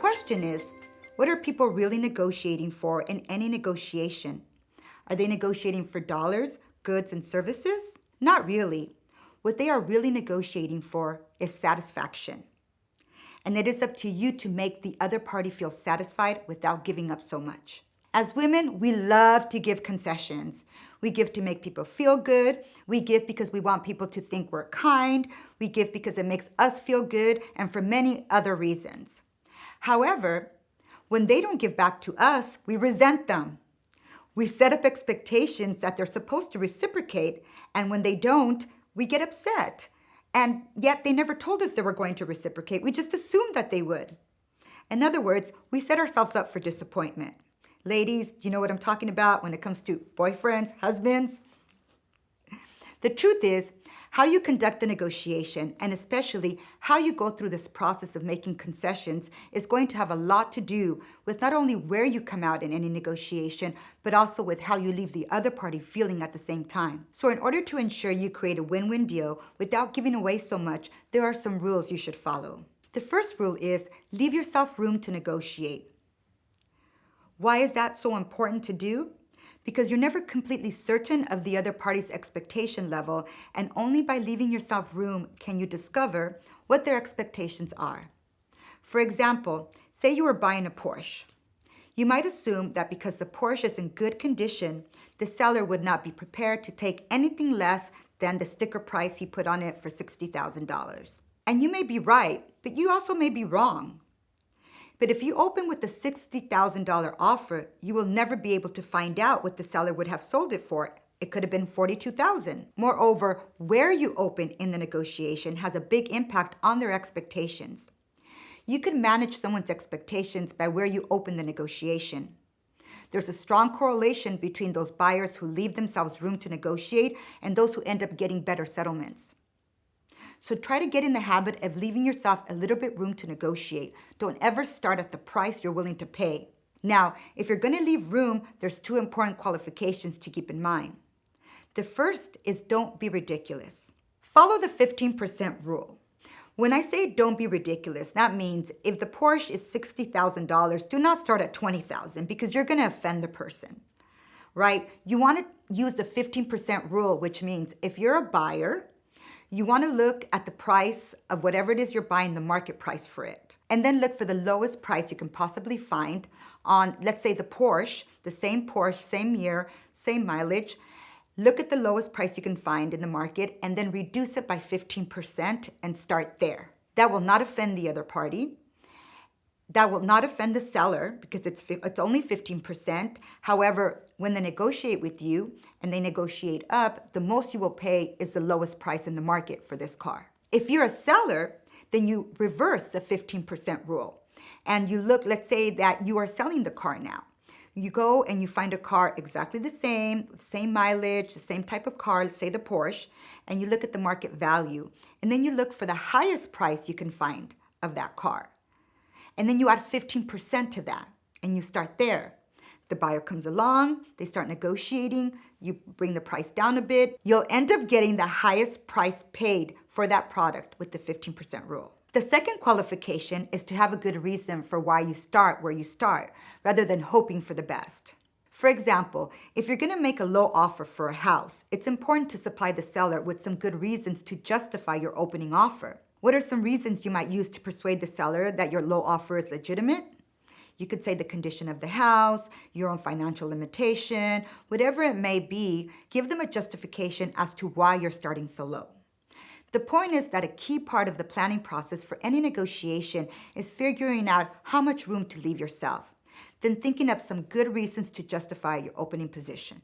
question is, what are people really negotiating for in any negotiation? Are they negotiating for dollars, goods, and services? Not really. What they are really negotiating for is satisfaction. And it is up to you to make the other party feel satisfied without giving up so much. As women, we love to give concessions. We give to make people feel good. We give because we want people to think we're kind. We give because it makes us feel good, and for many other reasons. However, when they don't give back to us, we resent them. We set up expectations that they're supposed to reciprocate, and when they don't, we get upset. And yet they never told us they were going to reciprocate. We just assumed that they would. In other words, we set ourselves up for disappointment. Ladies, do you know what I'm talking about when it comes to boyfriends, husbands? The truth is, how you conduct the negotiation, and especially how you go through this process of making concessions, is going to have a lot to do with not only where you come out in any negotiation, but also with how you leave the other party feeling at the same time. So in order to ensure you create a win-win deal without giving away so much, there are some rules you should follow. The first rule is leave yourself room to negotiate. Why is that so important to do? Because you're never completely certain of the other party's expectation level, and only by leaving yourself room can you discover what their expectations are. For example, say you were buying a Porsche. You might assume that because the Porsche is in good condition, the seller would not be prepared to take anything less than the sticker price he put on it for $60,000. And you may be right, but you also may be wrong. But if you open with the $60,000 offer, you will never be able to find out what the seller would have sold it for. It could have been $42,000. Moreover, where you open in the negotiation has a big impact on their expectations. You can manage someone's expectations by where you open the negotiation. There's a strong correlation between those buyers who leave themselves room to negotiate and those who end up getting better settlements. So try to get in the habit of leaving yourself a little bit room to negotiate. Don't ever start at the price you're willing to pay. Now, if you're going to leave room, there's two important qualifications to keep in mind. The first is don't be ridiculous. Follow the 15% rule. When I say don't be ridiculous, that means if the Porsche is $60,000, do not start at $20,000 because you're going to offend the person, right? You want to use the 15% rule, which means if you're a buyer, you want to look at the price of whatever it is you're buying, the market price for it. And then look for the lowest price you can possibly find on, let's say, the Porsche, same year, same mileage. Look at the lowest price you can find in the market and then reduce it by 15% and start there. That will not offend the other party. That will not offend the seller because it's only 15%. However, when they negotiate with you and they negotiate up, the most you will pay is the lowest price in the market for this car. If you're a seller, then you reverse the 15% rule. And you look, let's say that you are selling the car now. You go and you find a car exactly the same mileage, the same type of car, let's say the Porsche, and you look at the market value. And then you look for the highest price you can find of that car. And then you add 15% to that, and you start there. The buyer comes along, they start negotiating, you bring the price down a bit. You'll end up getting the highest price paid for that product with the 15% rule. The second qualification is to have a good reason for why you start where you start, rather than hoping for the best. For example, if you're going to make a low offer for a house, it's important to supply the seller with some good reasons to justify your opening offer. What are some reasons you might use to persuade the seller that your low offer is legitimate? You could say the condition of the house, your own financial limitation, whatever it may be, give them a justification as to why you're starting so low. The point is that a key part of the planning process for any negotiation is figuring out how much room to leave yourself, then thinking up some good reasons to justify your opening position.